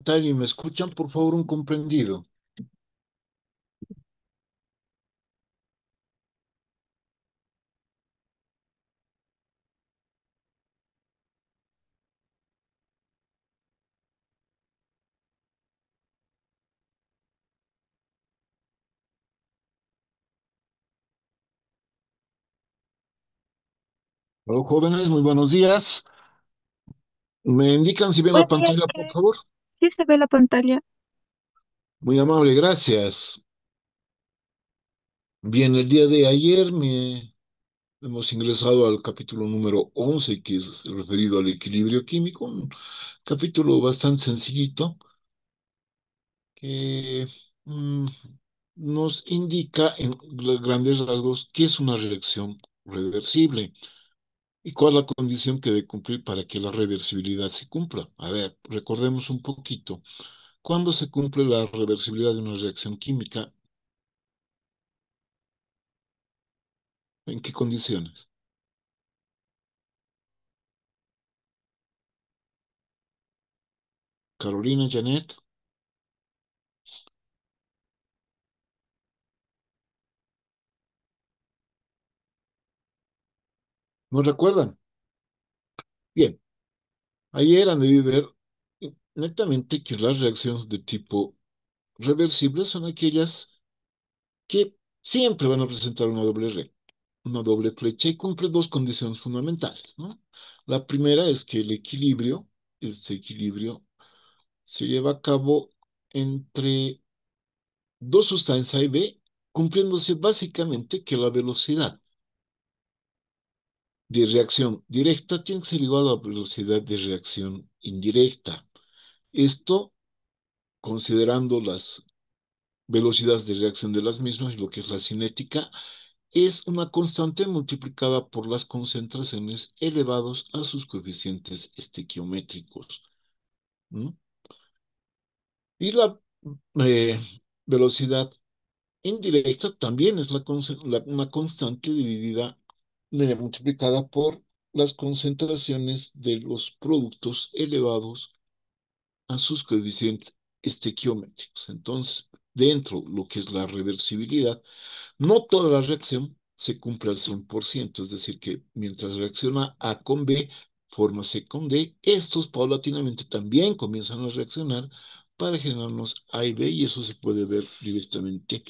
pantalla y me escuchan, por favor, un comprendido. Hola, jóvenes, muy buenos días. ¿Me indican si ven la Buen día, pantalla, por Iker. favor? Sí se ve la pantalla. Muy amable, gracias. Bien, el día de ayer hemos ingresado al capítulo número 11, que es el referido al equilibrio químico, un capítulo bastante sencillito que mm, nos indica en grandes rasgos qué es una reacción reversible. ¿Y cuál es la condición que debe cumplir para que la reversibilidad se cumpla? A ver, recordemos un poquito. ¿Cuándo se cumple la reversibilidad de una reacción química? ¿En qué condiciones? Carolina, Janet, ¿no recuerdan? Bien, ayer han debido ver netamente que las reacciones de tipo reversible son aquellas que siempre van a presentar una doble flecha y cumple dos condiciones fundamentales, ¿no? La primera es que este equilibrio, se lleva a cabo entre dos sustancias A y B, cumpliéndose básicamente que la velocidad de reacción directa tiene que ser igual a la velocidad de reacción indirecta. Esto considerando las velocidades de reacción de las mismas, lo que es la cinética, es una constante multiplicada por las concentraciones elevados a sus coeficientes estequiométricos. ¿Mm? Y la eh, velocidad indirecta también es una constante dividida, multiplicada por las concentraciones de los productos elevados a sus coeficientes estequiométricos. Entonces, dentro de lo que es la reversibilidad, no toda la reacción se cumple al 100%, es decir, que mientras reacciona A con B, forma C con D, estos paulatinamente también comienzan a reaccionar para generarnos A y B, y eso se puede ver directamente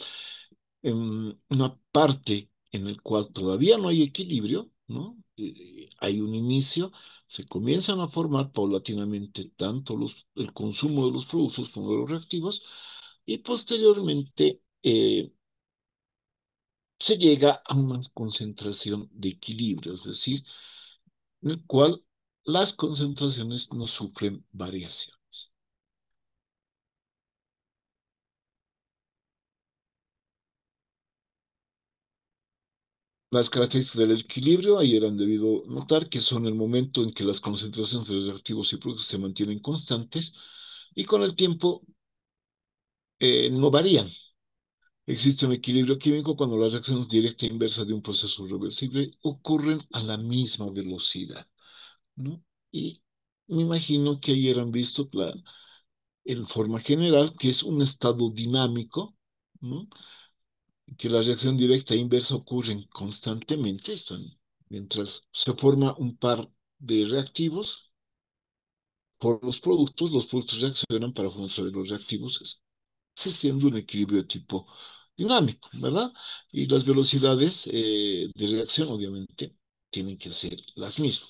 en una parte en el cual todavía no hay equilibrio, ¿no? Hay un inicio, se comienzan a formar paulatinamente tanto el consumo de los productos como de los reactivos, y posteriormente se llega a una concentración de equilibrio, es decir, en el cual las concentraciones no sufren variaciones. Las características del equilibrio, ayer han debido notar que son el momento en que las concentraciones de los reactivos y productos se mantienen constantes y con el tiempo no varían. Existe un equilibrio químico cuando las reacciones directa e inversa de un proceso reversible ocurren a la misma velocidad, ¿no? Y me imagino que ayer han visto en forma general que es un estado dinámico, ¿no? Que la reacción directa e inversa ocurren constantemente, mientras se forma un par de reactivos por los productos reaccionan para formar los reactivos, existiendo un equilibrio de tipo dinámico, ¿verdad? Y las velocidades de reacción, obviamente, tienen que ser las mismas.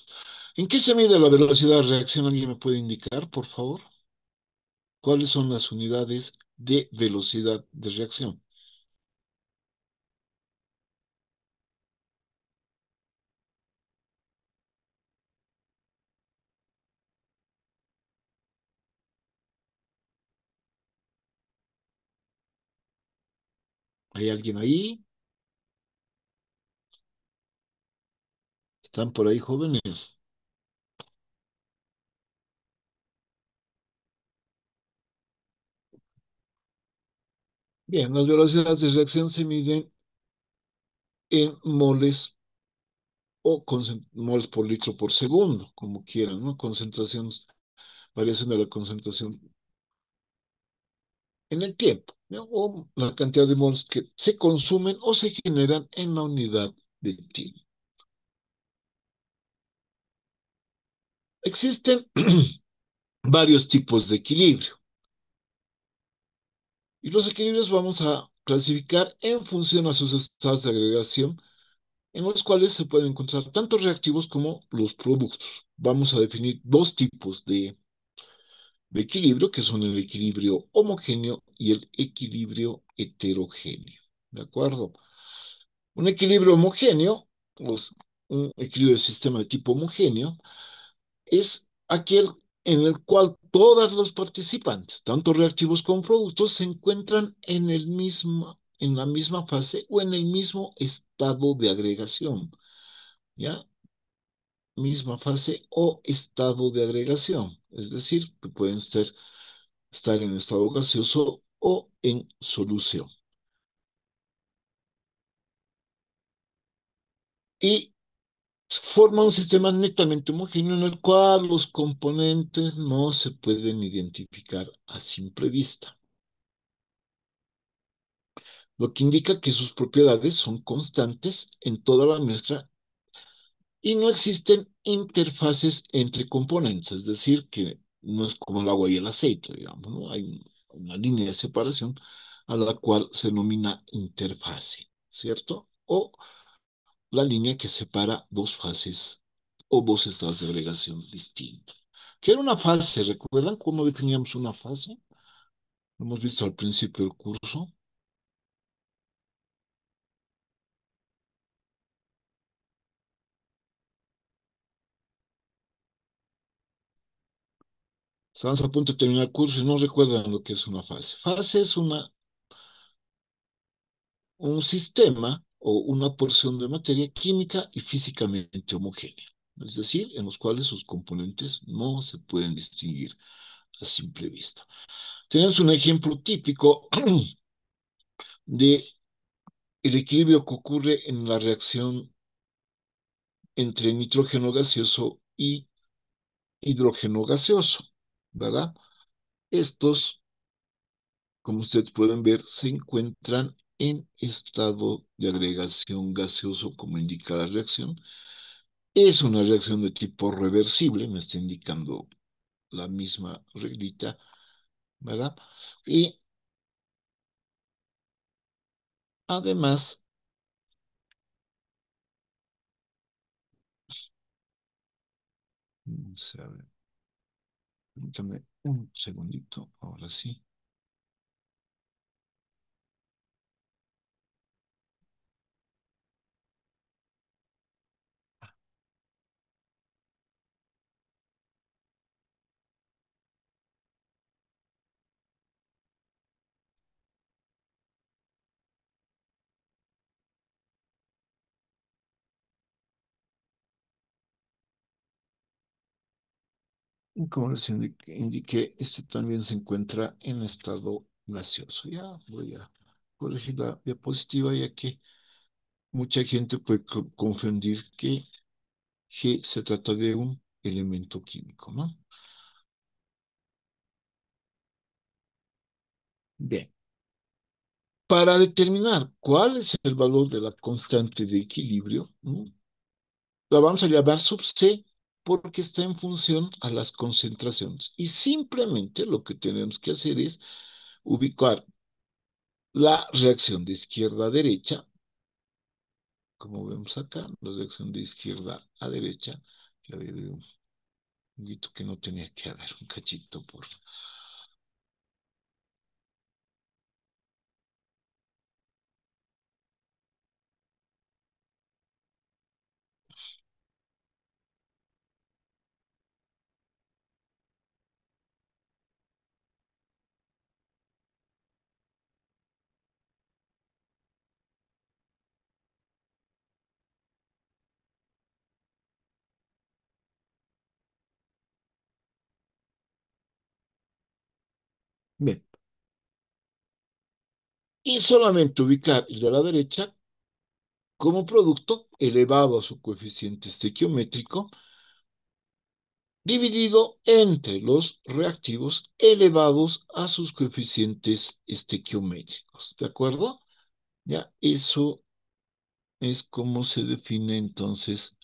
¿En qué se mide la velocidad de reacción? ¿Alguien me puede indicar, por favor? ¿Cuáles son las unidades de velocidad de reacción? ¿Hay alguien ahí? ¿Están por ahí jóvenes? Bien, las velocidades de reacción se miden en moles o moles por litro por segundo, como quieran, ¿no? Concentraciones, variación de la concentración en el tiempo, ¿no? O la cantidad de moles que se consumen o se generan en la unidad de tiempo. Existen varios tipos de equilibrio y los equilibrios vamos a clasificar en función a sus estados de agregación en los cuales se pueden encontrar tanto reactivos como los productos. Vamos a definir dos tipos de equilibrio, que son el equilibrio homogéneo y el equilibrio heterogéneo. ¿De acuerdo? Un equilibrio homogéneo, pues, un equilibrio de sistema de tipo homogéneo, es aquel en el cual todos los participantes, tanto reactivos como productos, se encuentran en la misma fase o en el mismo estado de agregación. ¿Ya? Misma fase o estado de agregación, es decir, que pueden estar en estado gaseoso o en solución. Y forma un sistema netamente homogéneo en el cual los componentes no se pueden identificar a simple vista, lo que indica que sus propiedades son constantes en toda la muestra y no existen interfaces entre componentes, es decir, que no es como el agua y el aceite, digamos, ¿no? Hay una línea de separación a la cual se denomina interfase, ¿cierto? O la línea que separa dos fases o dos estados de agregación distintos. ¿Qué era una fase? ¿Recuerdan cómo definíamos una fase? Lo hemos visto al principio del curso. Estamos a punto de terminar el curso y no recuerdan lo que es una fase. Fase es un sistema o una porción de materia química y físicamente homogénea, es decir, en los cuales sus componentes no se pueden distinguir a simple vista. Tenemos un ejemplo típico de el equilibrio que ocurre en la reacción entre nitrógeno gaseoso y hidrógeno gaseoso, ¿verdad? Estos, como ustedes pueden ver, se encuentran en estado de agregación gaseoso, como indica la reacción. Es una reacción de tipo reversible, me está indicando la misma reglita, ¿verdad? Y además, vamos a ver, permítame un segundito, ahora sí. Como les indiqué, este también se encuentra en estado gaseoso. Ya voy a corregir la diapositiva, ya que mucha gente puede confundir que G se trata de un elemento químico, ¿no? Bien. Para determinar cuál es el valor de la constante de equilibrio, ¿no? La vamos a llamar sub C porque está en función a las concentraciones. Y simplemente lo que tenemos que hacer es ubicar la reacción de izquierda a derecha, como vemos acá, la reacción de izquierda a derecha, que había un poquito que no tenía que haber, un cachito por... Bien, y solamente ubicar el de la derecha como producto elevado a su coeficiente estequiométrico dividido entre los reactivos elevados a sus coeficientes estequiométricos. ¿De acuerdo? Ya, eso es como se define entonces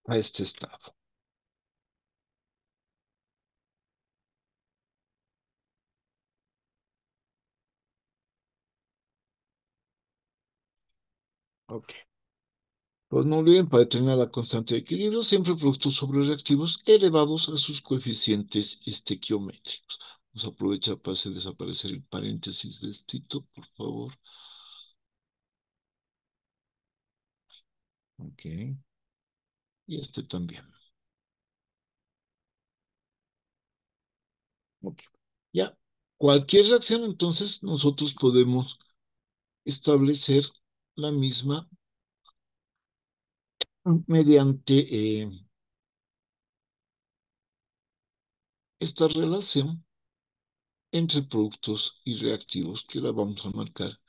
a este estado. Ok. Pues no olviden, para determinar la constante de equilibrio, siempre productos sobre reactivos elevados a sus coeficientes estequiométricos. Vamos a aprovechar para hacer desaparecer el paréntesis de este, por favor. Ok. Y este también. Ok. Ya. Cualquier reacción, entonces, nosotros podemos establecer la misma mediante esta relación entre productos y reactivos, que la vamos a marcar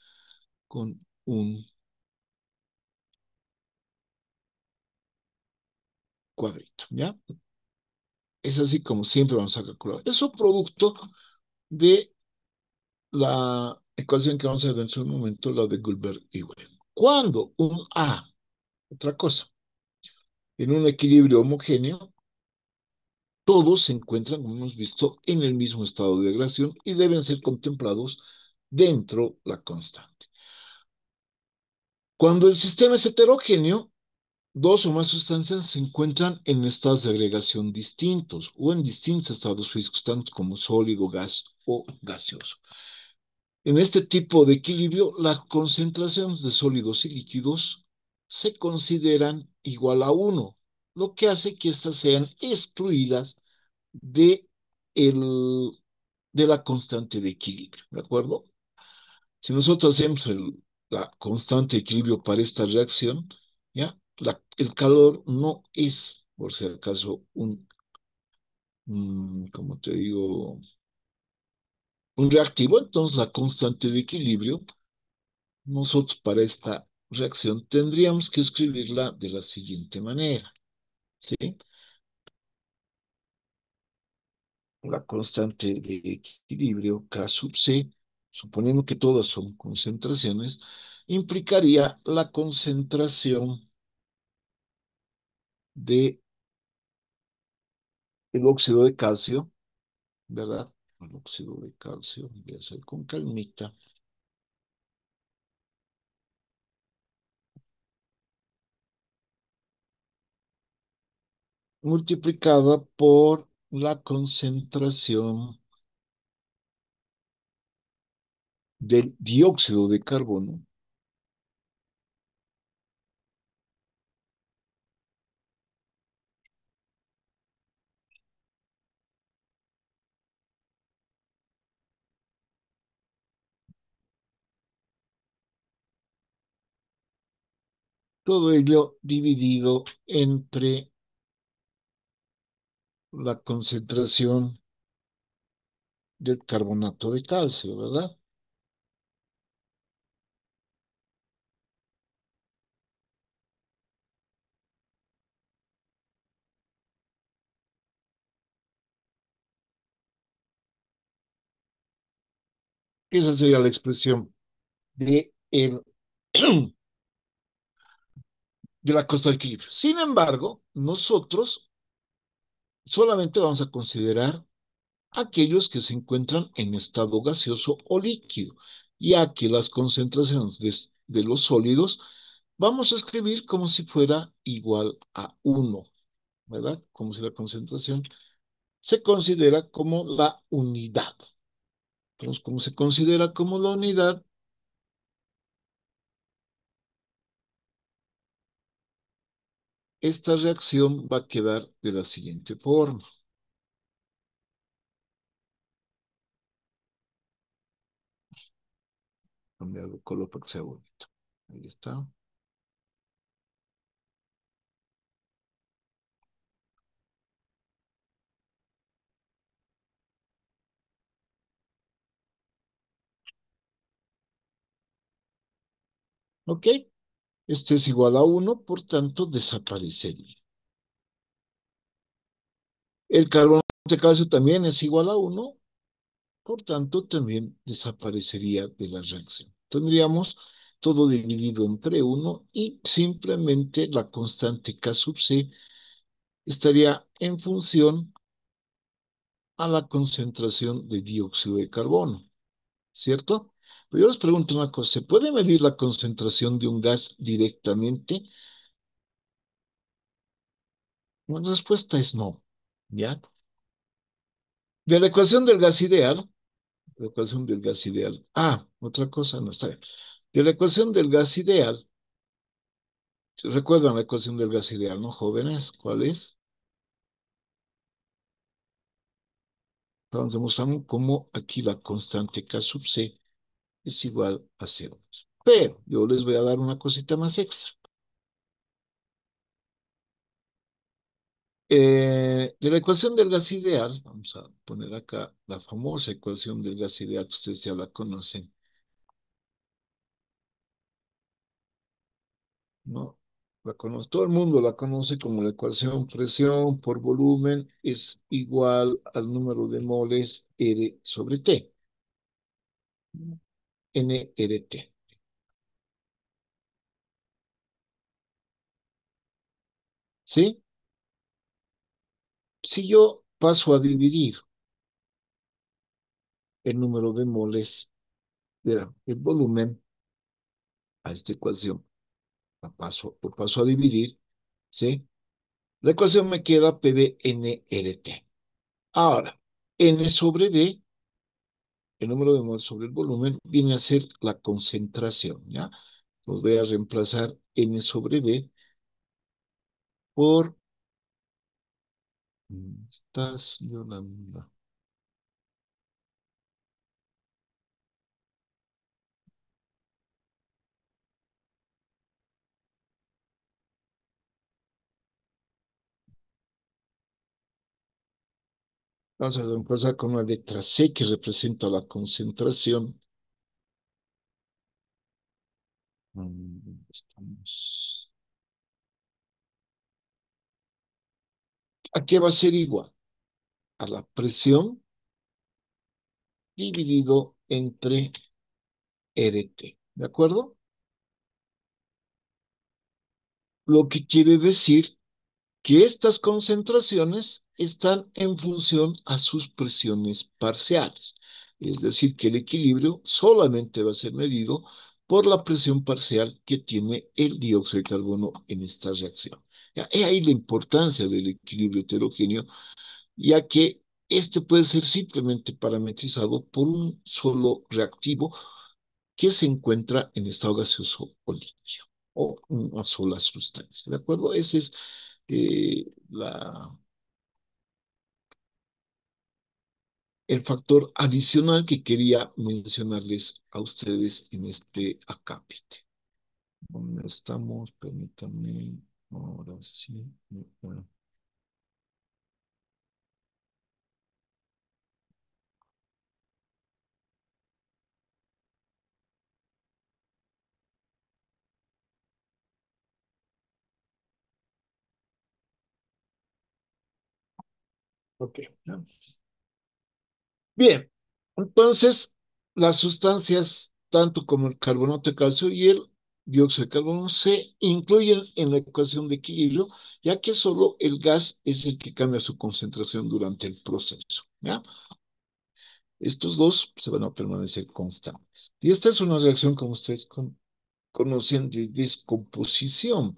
con un cuadrito, ¿ya? Es así como siempre vamos a calcular. Eso producto de la ecuación que vamos a ver dentro de un momento, la de Goldberg y Webb. Cuando un A, otra cosa, en un equilibrio homogéneo, todos se encuentran, como hemos visto, en el mismo estado de agregación y deben ser contemplados dentro la constante. Cuando el sistema es heterogéneo, dos o más sustancias se encuentran en estados de agregación distintos o en distintos estados físicos, tanto como sólido, gas o gaseoso. En este tipo de equilibrio, las concentraciones de sólidos y líquidos se consideran igual a uno, lo que hace que éstas sean excluidas de, el, de la constante de equilibrio, ¿de acuerdo? Si nosotros hacemos la constante de equilibrio para esta reacción, ¿ya? El calor no es, por si acaso, como te digo, un reactivo, entonces la constante de equilibrio, nosotros para esta reacción tendríamos que escribirla de la siguiente manera, ¿sí? La constante de equilibrio K sub C, suponiendo que todas son concentraciones, implicaría la concentración de el óxido de calcio, ¿verdad? El óxido de calcio, voy a hacer con calmita, multiplicada por la concentración del dióxido de carbono. Todo ello dividido entre la concentración del carbonato de calcio, ¿verdad? Esa sería la expresión de, de la constante de equilibrio. Sin embargo, nosotros solamente vamos a considerar aquellos que se encuentran en estado gaseoso o líquido, ya que las concentraciones de los sólidos vamos a escribir como si fuera igual a uno, ¿verdad? Como si la concentración se considera como la unidad. Entonces, como se considera como la unidad, esta reacción va a quedar de la siguiente forma. Cambiar el color para que sea bonito. Ahí está. ¿Ok? Este es igual a uno, por tanto, desaparecería. El carbonato de calcio también es igual a uno, por tanto, también desaparecería de la reacción. Tendríamos todo dividido entre uno y simplemente la constante K sub C estaría en función a la concentración de dióxido de carbono, ¿cierto? Pero yo les pregunto una cosa, ¿se puede medir la concentración de un gas directamente? La respuesta es no, ¿ya? De la ecuación del gas ideal, la ecuación del gas ideal, otra cosa, no está bien. De la ecuación del gas ideal, ¿recuerdan la ecuación del gas ideal, no, jóvenes? ¿Cuál es? Estamos demostrando cómo aquí la constante K sub C es igual a cero. Pero yo les voy a dar una cosita más extra. De la ecuación del gas ideal, vamos a poner acá la famosa ecuación del gas ideal, que ustedes ya la conocen, ¿no? Todo el mundo la conoce como la ecuación presión por volumen es igual al número de moles R sobre T, nRT. ¿Sí? Si yo paso a dividir el número de moles del volumen a esta ecuación, lo paso a dividir, ¿sí? La ecuación me queda PV nRT. Ahora, N sobre D, el número de moles sobre el volumen, viene a ser la concentración, ¿ya? Los voy a reemplazar N sobre D por... ¿Estás, Yolanda? Vamos a reemplazar con una letra C que representa la concentración. Estamos... ¿A qué va a ser igual? A la presión dividido entre RT, ¿de acuerdo? Lo que quiere decir que estas concentraciones están en función a sus presiones parciales. Es decir, que el equilibrio solamente va a ser medido por la presión parcial que tiene el dióxido de carbono en esta reacción. Ya, he ahí la importancia del equilibrio heterogéneo, ya que este puede ser simplemente parametrizado por un solo reactivo que se encuentra en estado gaseoso o líquido, o una sola sustancia, ¿de acuerdo? Ese es el factor adicional que quería mencionarles a ustedes en este acápite. ¿Dónde estamos? Permítanme. Ahora sí. Bueno, ok. Bien, entonces las sustancias, tanto como el carbonato de calcio y el dióxido de carbono, se incluyen en la ecuación de equilibrio, ya que solo el gas es el que cambia su concentración durante el proceso. ¿Ya? Estos dos se van a permanecer constantes. Y esta es una reacción, como ustedes conocen, de descomposición,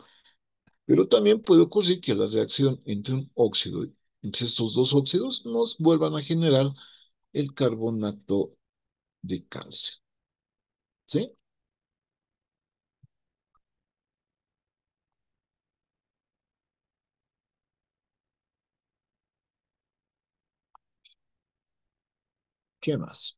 pero también puede ocurrir que la reacción entre un óxido, entre estos dos óxidos, nos vuelvan a generar el carbonato de calcio. ¿Sí? ¿Qué más?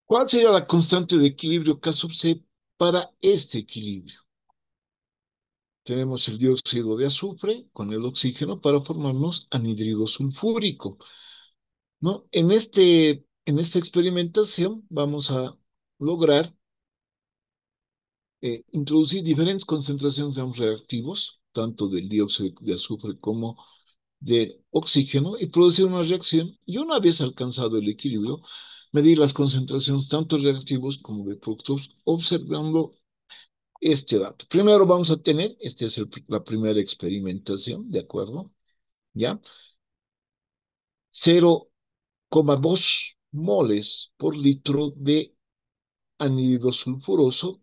¿Cuál sería la constante de equilibrio K sub C para este equilibrio? Tenemos el dióxido de azufre con el oxígeno para formarnos anhídrido sulfúrico. ¿no? En esta experimentación vamos a lograr introducir diferentes concentraciones de ambos reactivos, tanto del dióxido de azufre como de oxígeno, y producir una reacción. Y una vez alcanzado el equilibrio, medir las concentraciones tanto de reactivos como de productos, observando este dato. Primero vamos a tener, esta es la primera experimentación, ¿de acuerdo? ¿Ya? 0,2 moles por litro de anhídrido sulfuroso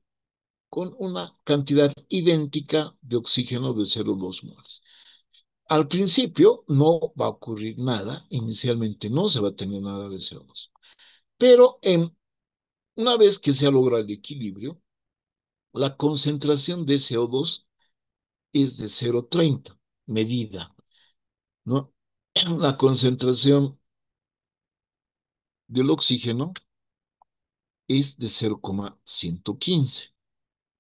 con una cantidad idéntica de oxígeno de 0,2 moles. Al principio no va a ocurrir nada, inicialmente no se va a tener nada de CO2, pero una vez que se ha logrado el equilibrio, la concentración de CO2 es de 0,30 medida, ¿no? La concentración del oxígeno es de 0,115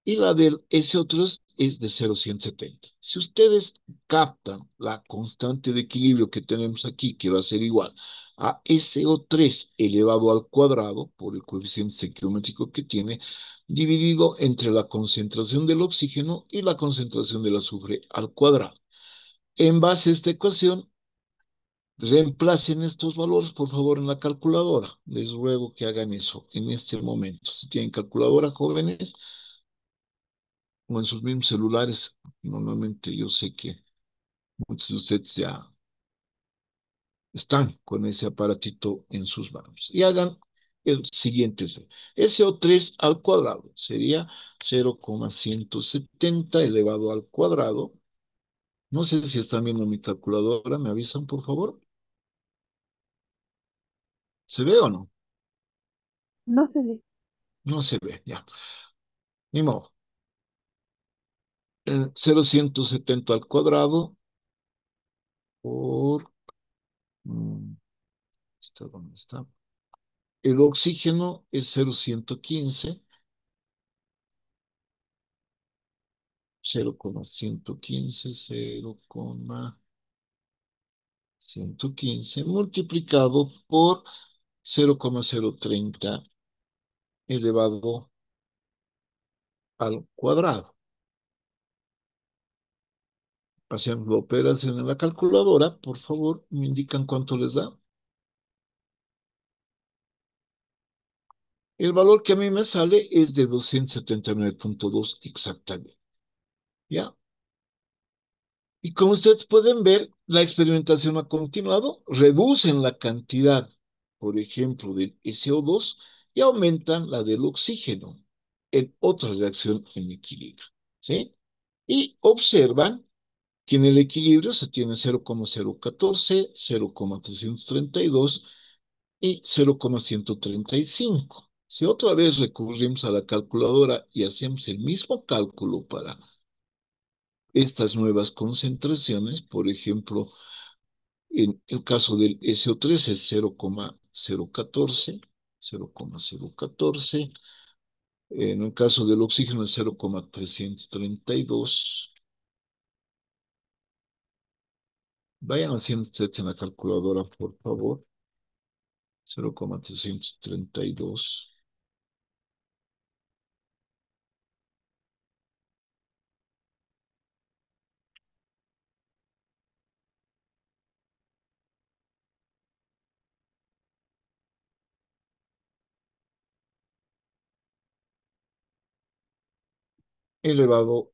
y la del SO3 es de 0,170. Si ustedes captan la constante de equilibrio que tenemos aquí, que va a ser igual a SO3 elevado al cuadrado por el coeficiente estequiométrico que tiene, dividido entre la concentración del oxígeno y la concentración del azufre al cuadrado. En base a esta ecuación, reemplacen estos valores, por favor, en la calculadora. Les ruego que hagan eso en este momento. Si tienen calculadora, jóvenes, o en sus mismos celulares, normalmente yo sé que muchos de ustedes ya están con ese aparatito en sus manos. Y hagan el siguiente. SO3 al cuadrado sería 0,170 elevado al cuadrado. No sé si están viendo mi calculadora, ¿me avisan, por favor? ¿Se ve o no? No se ve. No se ve, ya. Ni modo. 0,170 al cuadrado por... ¿dónde está? El oxígeno es 0,115, 0,115, 0,115 multiplicado por 0,030 elevado al cuadrado. Hacemos la operación en la calculadora, por favor, me indican cuánto les da. El valor que a mí me sale es de 279,2 exactamente. ¿Ya? Y como ustedes pueden ver, la experimentación ha continuado, reducen la cantidad, por ejemplo, del SO2 y aumentan la del oxígeno en otra reacción en equilibrio, ¿sí? Y observan que en el equilibrio se tiene 0,014, 0,332 y 0,135. Si otra vez recurrimos a la calculadora y hacemos el mismo cálculo para estas nuevas concentraciones, por ejemplo, en el caso del SO3 es 0,014, 0,014. En el caso del oxígeno es 0,332. Vayan haciendo ustedes en la calculadora, por favor. 0,332 elevado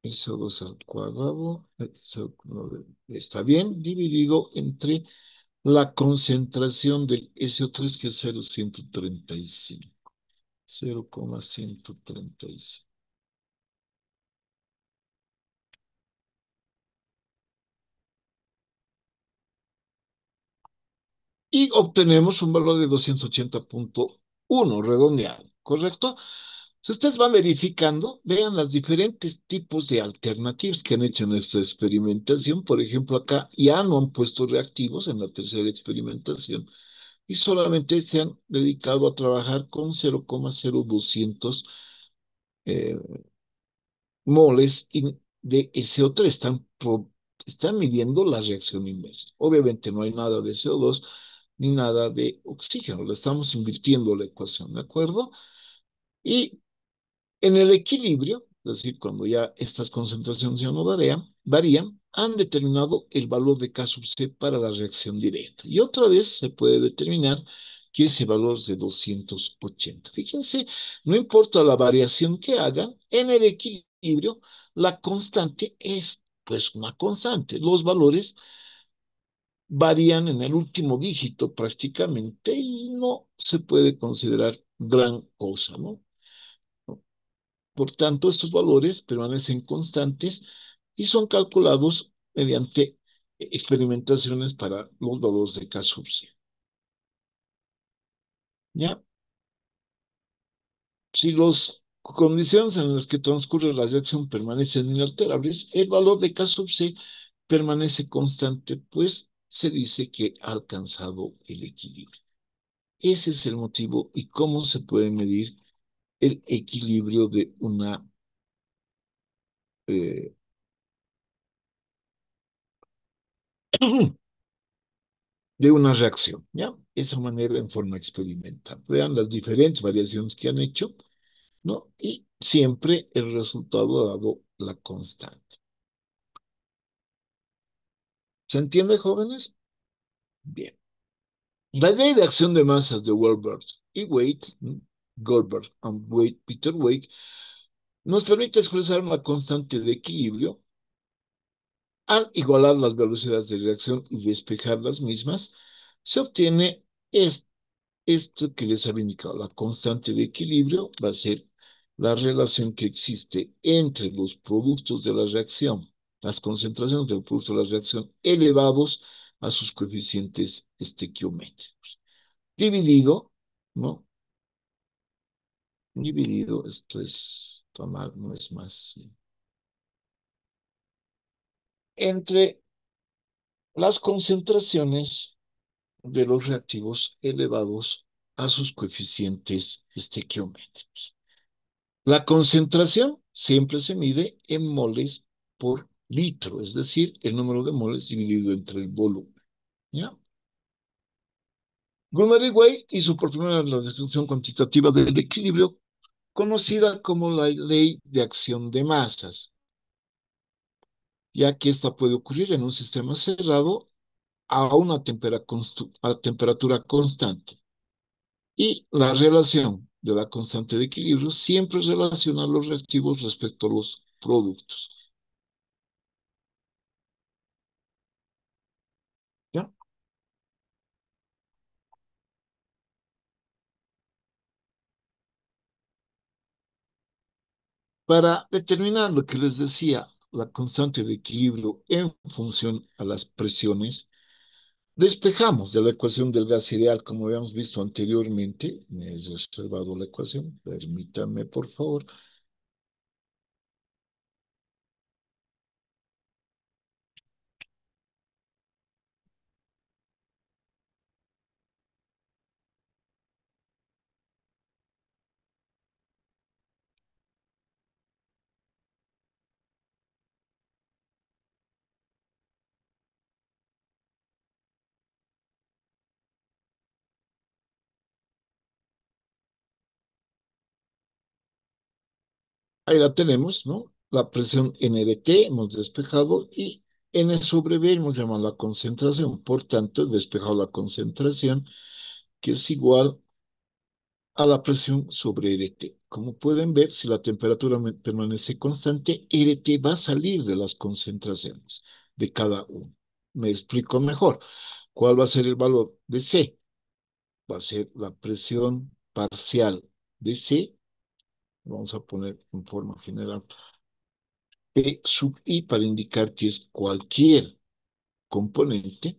SO2 al cuadrado. Está bien dividido entre la concentración del SO3, que es 0,135. 0,135. Y obtenemos un valor de 280,1 redondeado, ¿correcto? Si ustedes van verificando, vean los diferentes tipos de alternativas que han hecho en esta experimentación. Por ejemplo, acá ya no han puesto reactivos en la tercera experimentación y solamente se han dedicado a trabajar con 0,0200 eh, moles de SO3. Están midiendo la reacción inversa. Obviamente no hay nada de CO2, ni nada de oxígeno. Le estamos invirtiendo la ecuación, ¿de acuerdo? Y en el equilibrio, es decir, cuando ya estas concentraciones ya no varían, han determinado el valor de K sub C para la reacción directa. Y otra vez se puede determinar que ese valor es de 280. Fíjense, no importa la variación que hagan, en el equilibrio, la constante es pues una constante. Los valores varían en el último dígito prácticamente y no se puede considerar gran cosa, ¿no? Por tanto, estos valores permanecen constantes y son calculados mediante experimentaciones para los valores de K sub C. ¿Ya? Si las condiciones en las que transcurre la reacción permanecen inalterables, el valor de K sub C permanece constante, pues se dice que ha alcanzado el equilibrio. Ese es el motivo y cómo se puede medir el equilibrio eh, de una reacción, ¿ya? Esa manera en forma experimental. Vean las diferentes variaciones que han hecho, ¿no? Y siempre el resultado ha dado la constante. ¿Se entiende, jóvenes? Bien. La ley de acción de masas de Goldberg y Waite, Goldberg and Waite, Peter Waite, nos permite expresar una constante de equilibrio al igualar las velocidades de reacción y despejar las mismas, se obtiene esto que les había indicado. La constante de equilibrio va a ser la relación que existe entre los productos de la reacción, las concentraciones del producto de la reacción elevados a sus coeficientes estequiométricos. Dividido, ¿no? Dividido, esto es tomar, no es más, ¿sí? Entre las concentraciones de los reactivos elevados a sus coeficientes estequiométricos. La concentración siempre se mide en moles por litro, es decir, el número de moles dividido entre el volumen. ¿Ya? Goldberg y Way hizo por primera vez la descripción cuantitativa del equilibrio, conocida como la ley de acción de masas, ya que esta puede ocurrir en un sistema cerrado a una temperatura constante. Y la relación de la constante de equilibrio siempre relaciona los reactivos respecto a los productos. ¿Ya? Para determinar lo que les decía, la constante de equilibrio en función a las presiones, despejamos de la ecuación del gas ideal, como habíamos visto anteriormente. Me he reservado la ecuación, permítanme, por favor. Ahí la tenemos, ¿no? La presión NDT hemos despejado y N sobre B hemos llamado la concentración. Por tanto, he despejado la concentración, que es igual a la presión sobre RT. Como pueden ver, si la temperatura permanece constante, RT va a salir de las concentraciones de cada uno. Me explico mejor. ¿Cuál va a ser el valor de C? Va a ser la presión parcial de C. Vamos a poner en forma general P sub I para indicar que es cualquier componente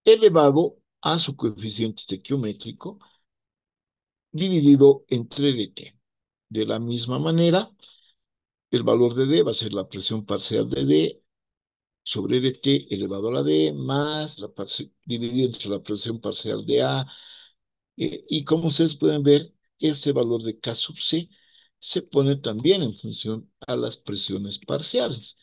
elevado a su coeficiente estequiométrico dividido entre LT. De la misma manera, el valor de D va a ser la presión parcial de D sobre LT elevado a la D más dividido entre la presión parcial de A. Y como ustedes pueden ver, este valor de K sub C se pone también en función a las presiones parciales.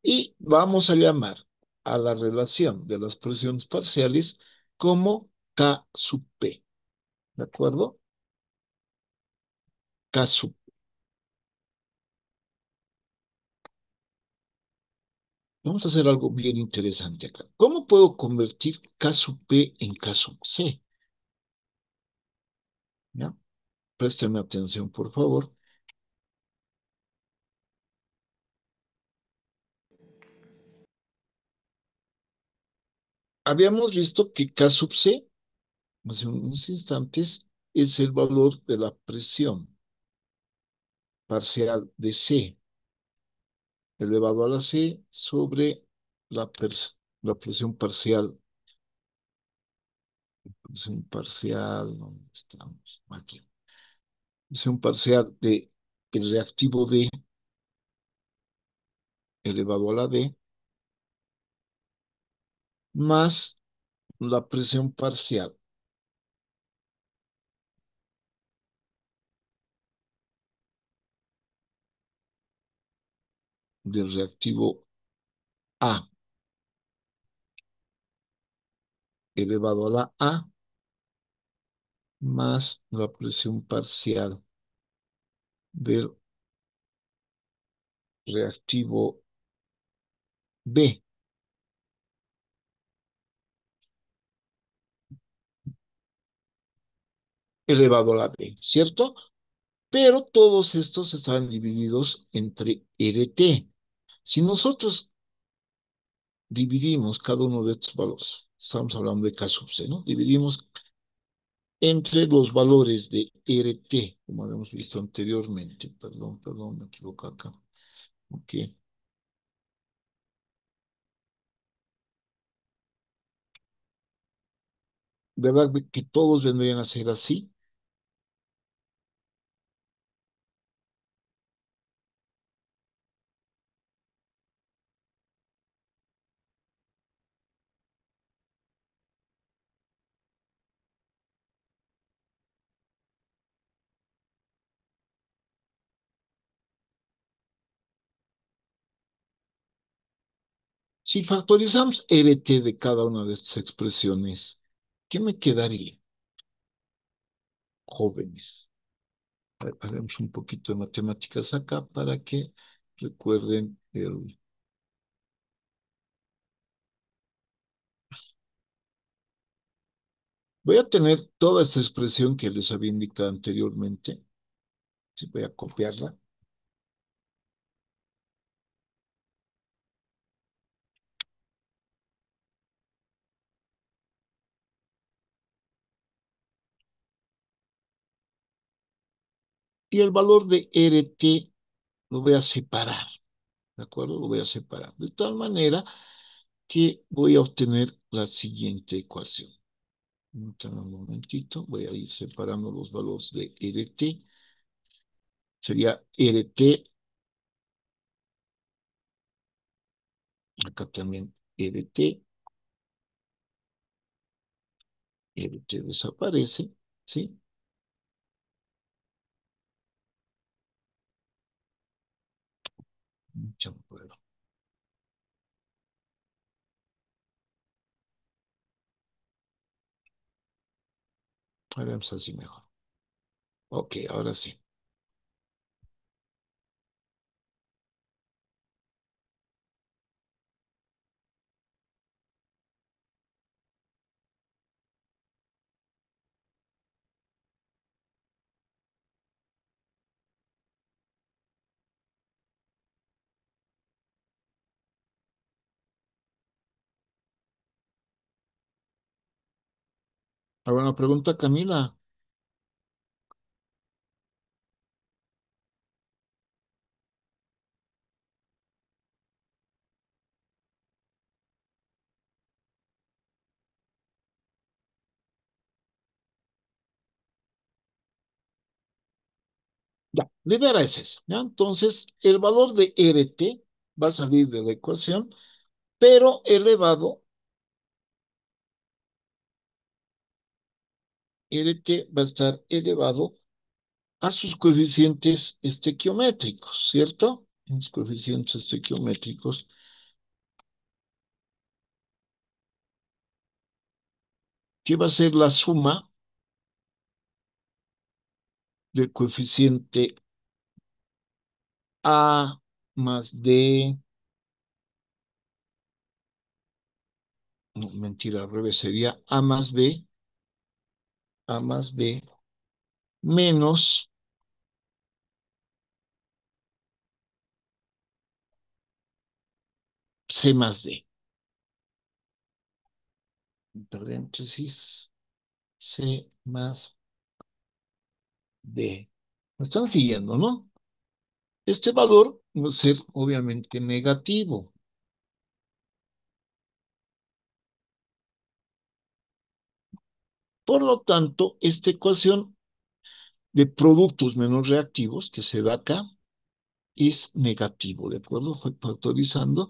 Y vamos a llamar a la relación de las presiones parciales como K sub P. ¿De acuerdo? K sub. Vamos a hacer algo bien interesante acá. ¿Cómo puedo convertir K sub P en K sub C? ¿Ya? Présteme atención, por favor. Habíamos visto que K sub C, hace unos instantes, es el valor de la presión parcial de C elevado a la C sobre la presión parcial, ¿dónde estamos? Aquí. Presión parcial de el reactivo D elevado a la D más la presión parcial del reactivo A elevado a la A más la presión parcial del reactivo B elevado a la B, ¿cierto? Pero todos estos estaban divididos entre RT. Si nosotros dividimos cada uno de estos valores, estamos hablando de K sub C, ¿no? Dividimos entre los valores de RT, como habíamos visto anteriormente. Perdón, me equivoco acá. Ok. ¿Verdad que todos vendrían a ser así? Si factorizamos RT de cada una de estas expresiones, ¿qué me quedaría, jóvenes? Haremos un poquito de matemáticas acá para que recuerden el... Voy a tener toda esta expresión que les había indicado anteriormente. Sí, voy a copiarla. Y el valor de RT lo voy a separar. ¿De acuerdo? Lo voy a separar. De tal manera que voy a obtener la siguiente ecuación. Permítanme un momentito. Voy a ir separando los valores de RT. Sería RT, acá también RT, RT desaparece, ¿sí? Ya no puedo. Haremos así mejor. Ok, ahora sí. Ahora una pregunta, Camila. Ya, lidera es ese, ¿ya? Entonces, el valor de RT va a salir de la ecuación, pero RT va a estar elevado a sus coeficientes estequiométricos, ¿cierto? Los coeficientes estequiométricos. que va a ser la suma del coeficiente A más D, no, mentira, al revés, sería A más B menos C más D, en paréntesis, C más D. ¿Me están siguiendo, no? Este valor va a ser obviamente negativo. Por lo tanto, esta ecuación de productos menos reactivos que se da acá es negativo, ¿de acuerdo? Factorizando.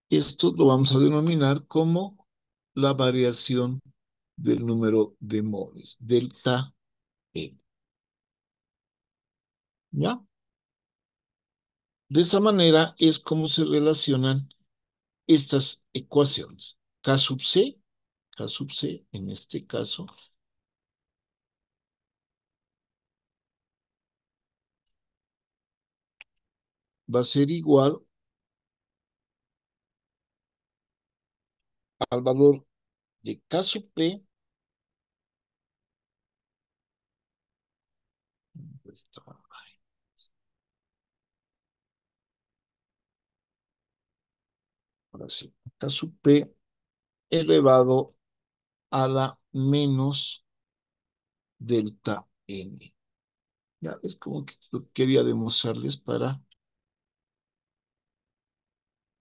Esto lo vamos a denominar como la variación del número de moles, delta E. ¿Ya? De esa manera es como se relacionan estas ecuaciones. K sub C, en este caso, va a ser igual al valor de K sub P, ahora sí, K sub P elevado a la menos delta N. Ya es como que lo quería demostrarles para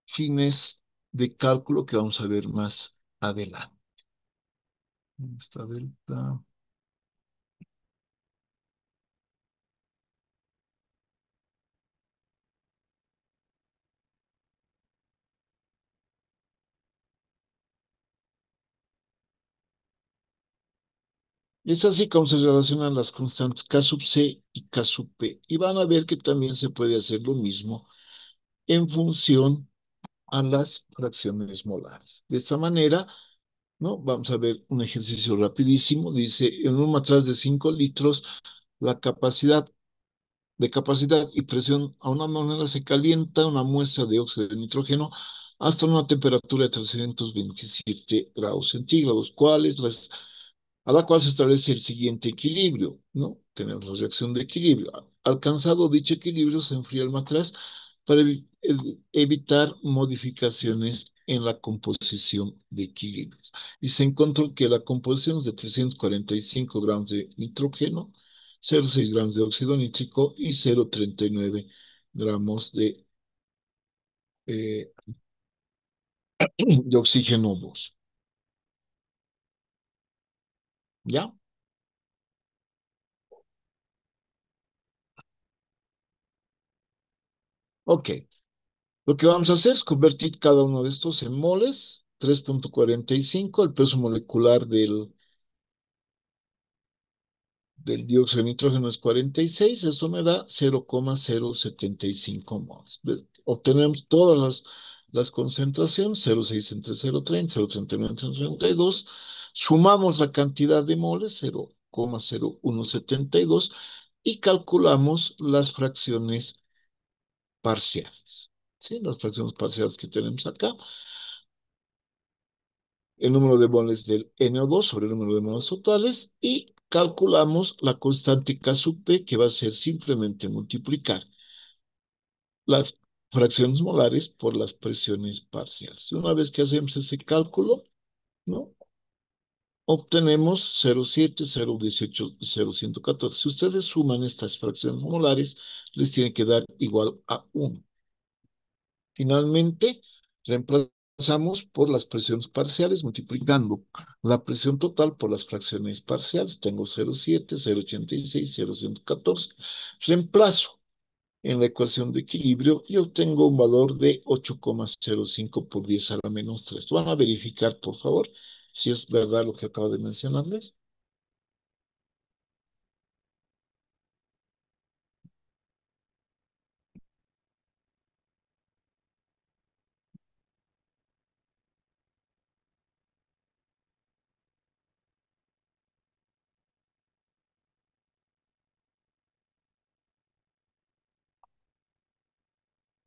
fines de cálculo que vamos a ver más adelante. Esta delta. Es así como se relacionan las constantes K sub C y K sub P. Y van a ver que también se puede hacer lo mismo en función a las fracciones molares. De esta manera, ¿no? Vamos a ver un ejercicio rapidísimo. Dice, en un matraz de 5 litros, la capacidad y presión a una manera se calienta una muestra de óxido de nitrógeno hasta una temperatura de 327 grados centígrados, a la cual se establece el siguiente equilibrio, ¿no? Tenemos la reacción de equilibrio. Alcanzado dicho equilibrio, se enfría el matraz para evitar modificaciones en la composición de equilibrios. Y se encontró que la composición es de 345 gramos de nitrógeno, 0,6 gramos de óxido nítrico y 0,39 gramos eh, de oxígeno 2. ¿Ya? Ok. Lo que vamos a hacer es convertir cada uno de estos en moles, 3,45. El peso molecular del dióxido de nitrógeno es 46, esto me da 0,075 moles. Obtenemos todas las concentraciones, 0,6 entre 0,30, 0,39 entre 32, sumamos la cantidad de moles, 0,0172, y calculamos las fracciones parciales. ¿Sí? Las fracciones parciales que tenemos acá. El número de moles del NO2 sobre el número de moles totales y calculamos la constante K sub P, que va a ser simplemente multiplicar las fracciones molares por las presiones parciales. Una vez que hacemos ese cálculo, ¿no? Obtenemos 0,7, 0,18, 0,114. Si ustedes suman estas fracciones molares, les tiene que dar igual a 1. Finalmente, reemplazamos por las presiones parciales multiplicando la presión total por las fracciones parciales. Tengo 0,7, 0,86, 0,114. Reemplazo en la ecuación de equilibrio y obtengo un valor de 8,05 por 10 a la menos 3. Van a verificar, por favor, si es verdad lo que acabo de mencionarles.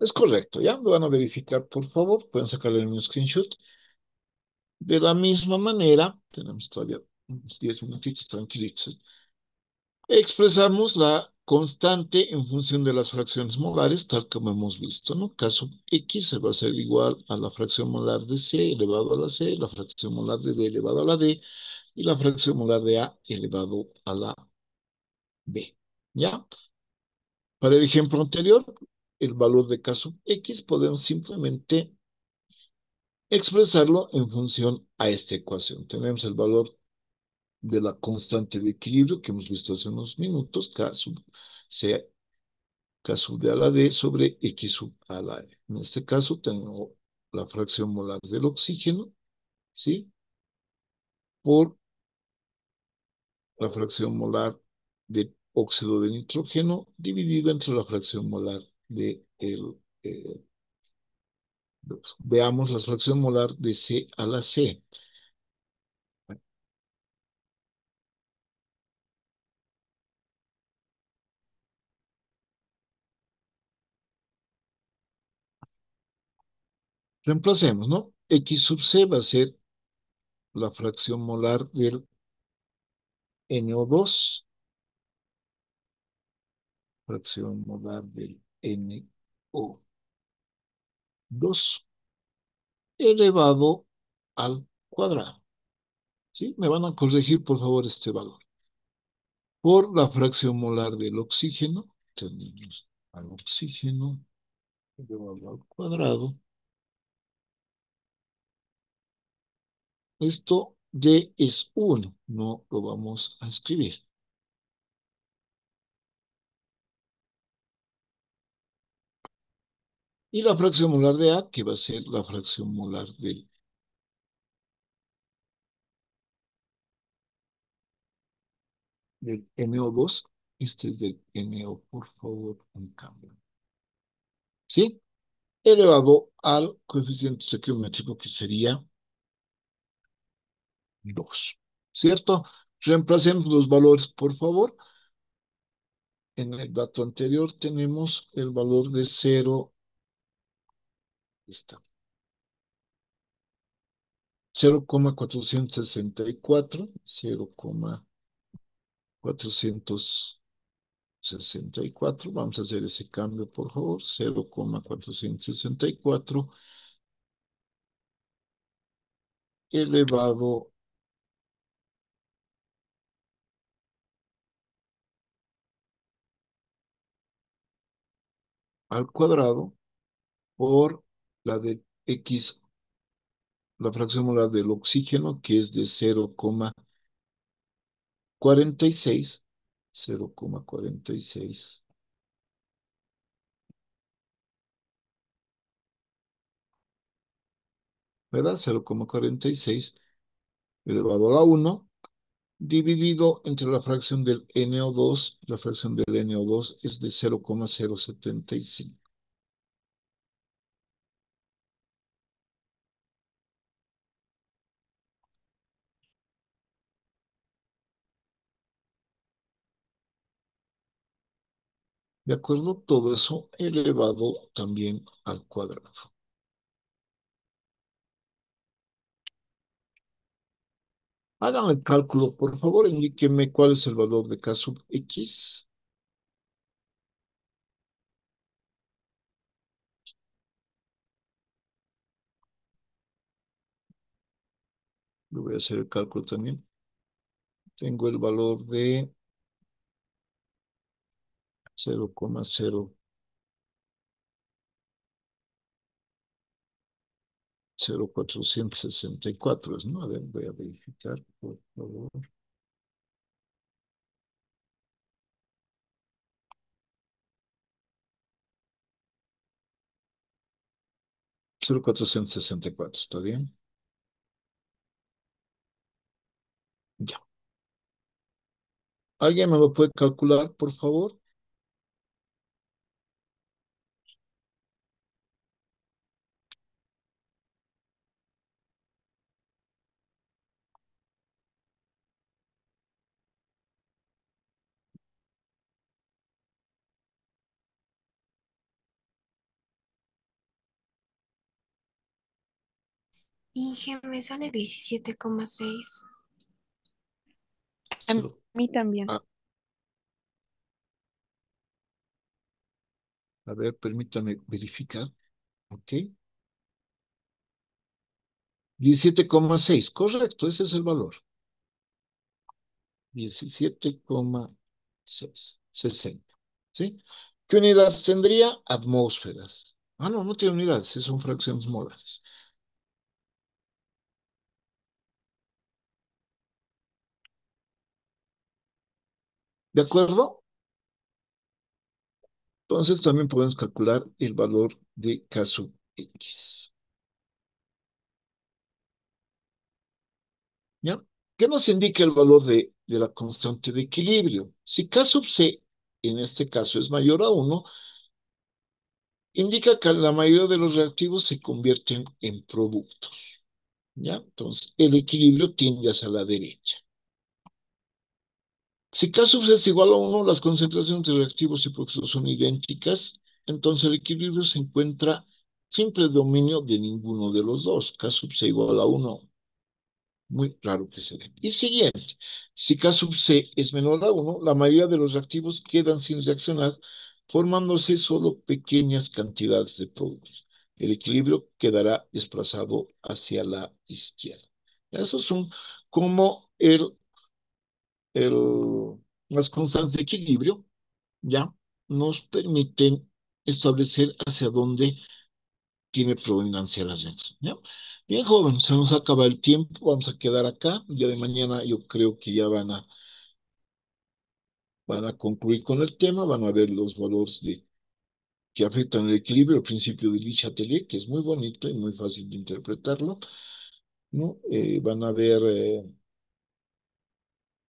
Es correcto, ¿ya? Lo van a verificar, por favor. Pueden sacarle un screenshot. De la misma manera, tenemos todavía unos 10 minutitos tranquilitos. Expresamos la constante en función de las fracciones molares, tal como hemos visto, ¿no? Caso X se va a ser igual a la fracción molar de C elevado a la C, la fracción molar de D elevado a la D, y la fracción molar de A elevado a la B. ¿Ya? Para el ejemplo anterior, el valor de caso X podemos simplemente expresarlo en función a esta ecuación. Tenemos el valor de la constante de equilibrio que hemos visto hace unos minutos, K sub C, K sub D a la D sobre X sub a la E. En este caso tengo la fracción molar del oxígeno, ¿sí? Por la fracción molar del óxido de nitrógeno dividido entre la fracción molar de el, eh, veamos la fracción molar de C a la C. Reemplacemos, ¿no? X sub C va a ser la fracción molar del NO2, fracción molar del NO2 elevado al cuadrado. ¿Sí? Me van a corregir, por favor, este valor. Por la fracción molar del oxígeno, tenemos al oxígeno elevado al cuadrado. Esto D es 1, no lo vamos a escribir. Y la fracción molar de A, que va a ser la fracción molar del NO2. Este es del NO, por favor, un cambio. ¿Sí? Elevado al coeficiente estequiométrico, que sería 2. ¿Cierto? Reemplacemos los valores, por favor. En el dato anterior tenemos el valor de 0, está, 0,464, 0,464. Vamos a hacer ese cambio, por favor. 0,464 elevado al cuadrado por la de X, la fracción molar del oxígeno, que es de 0,46, 0,46, ¿verdad? 0,46 elevado a la 1, dividido entre la fracción del NO2, la fracción del NO2 es de 0,075. ¿De acuerdo? Todo eso elevado también al cuadrado. Hagan el cálculo, por favor, indíquenme cuál es el valor de K sub X. Yo voy a hacer el cálculo también. Tengo el valor de 0,0464, ¿no? A ver, voy a verificar, por favor. 0,464, ¿está bien? Ya. ¿Alguien me lo puede calcular, por favor? Inge me sale 17,6. A Cero. mí también. A, a ver, permítame verificar. Ok. 17,6. Correcto, ese es el valor. 17,660. ¿Sí? ¿Qué unidades tendría? Atmósferas. Ah, no, no tiene unidades, son fracciones molares. ¿De acuerdo? Entonces también podemos calcular el valor de K sub X. ¿Ya? ¿Qué nos indica el valor de la constante de equilibrio? Si K sub C, en este caso, es mayor a uno, indica que la mayoría de los reactivos se convierten en productos. ¿Ya? Entonces, el equilibrio tiende hacia la derecha. Si K sub C es igual a uno, las concentraciones de reactivos y productos son idénticas, entonces el equilibrio se encuentra sin predominio de ninguno de los dos. K sub C igual a uno, muy raro que se dé. Y siguiente, si K sub C es menor a uno, la mayoría de los reactivos quedan sin reaccionar, formándose solo pequeñas cantidades de productos. El equilibrio quedará desplazado hacia la izquierda. Esos son como las constantes de equilibrio, ¿ya? Nos permiten establecer hacia dónde tiene predominancia la reacción, ¿ya? Bien, joven, se nos acaba el tiempo, vamos a quedar acá. El día de mañana yo creo que ya van a concluir con el tema, van a ver los valores que afectan el equilibrio, el principio de Le que es muy bonito y muy fácil de interpretarlo, ¿no? Van a ver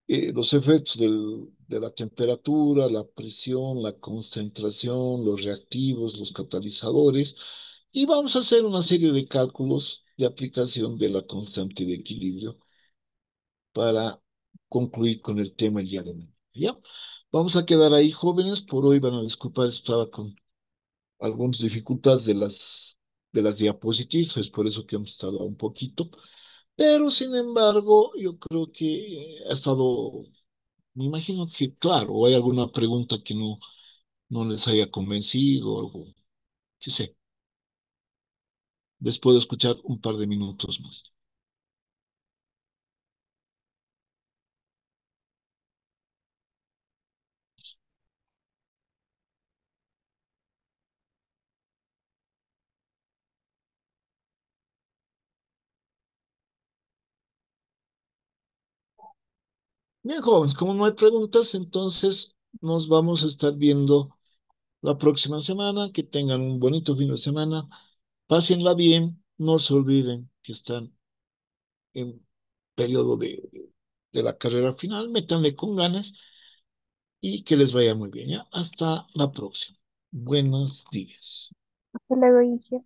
los efectos de la temperatura, la presión, la concentración, los reactivos, los catalizadores, y vamos a hacer una serie de cálculos de aplicación de la constante de equilibrio para concluir con el tema el día de hoy. ¿Ya? Vamos a quedar ahí, jóvenes. Por hoy van a disculpar, estaba con algunas dificultades de las diapositivas, es por eso que hemos tardado un poquito. Pero, sin embargo, yo creo que ha estado. Me imagino que, claro, o hay alguna pregunta que no les haya convencido, algo, qué sé, les puedo escuchar un par de minutos más. Bien, jóvenes, como no hay preguntas, entonces nos vamos a estar viendo la próxima semana. Que tengan un bonito fin de semana. Pásenla bien, no se olviden que están en periodo de la carrera final, métanle con ganas y que les vaya muy bien, ¿ya? Hasta la próxima. Buenos días. Hasta luego, Inge.